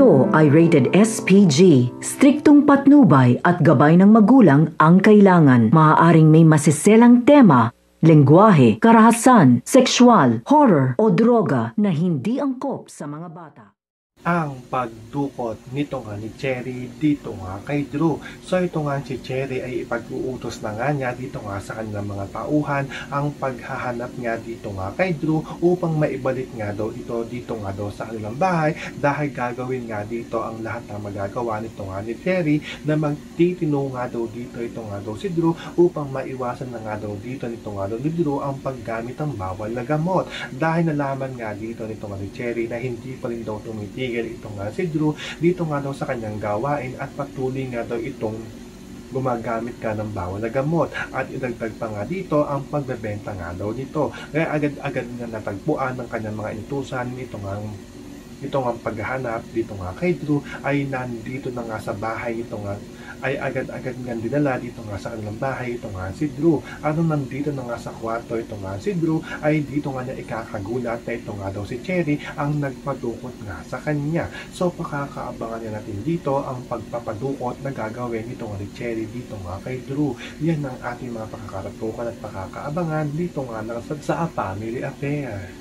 Ito ay rated SPG. Striktong patnubay at gabay ng magulang ang kailangan. Maaaring may masiselang tema, lengguwahe, karahasan, sexual, horror o droga na hindi angkop sa mga bata. Ang pagdukot nito nga ni Cherry dito nga kay Drew. So ito nga si Cherry ay ipag-uutos na nga niya dito nga sa kanilang mga tauhan ang paghahanap nga dito nga kay Drew upang maibalik nga daw ito dito nga daw sa kanilang bahay, dahil gagawin nga dito ang lahat ng magagawa nito nga ni Cherry na magtitino nga daw dito ito nga daw si Drew upang maiwasan na nga daw dito nito nga daw ni Drew ang paggamit ng bawal na gamot, dahil nalaman nga dito nito nga ni Cherry na hindi pa rin daw tumitigil ito nga si Drew dito nga daw sa kanyang gawain at patuloy nga daw itong gumagamit ka ng bawal na gamot, at idagdag pa nga dito ang pagbebenta nga daw nito. Kaya agad-agad nga natagpuan ng kanyang mga inutusan ito nga paghahanap dito nga kay Drew ay nandito na nga sa bahay ito nga ay agad-agad nga dinala dito nga sa kanilang bahay ito nga si Drew. Ano nandito na nga sa kwarto ito nga si Drew ay dito nga niya ikakagulat na ito nga daw si Cherry ang nagpadukot nga sa kanya. So pakakaabangan niya natin dito ang pagpapadukot na gagawin ito nga ni Cherry dito nga kay Drew. Yan ang ating mga pakakaratukan at pakakaabangan dito nga lang sa Family Affair.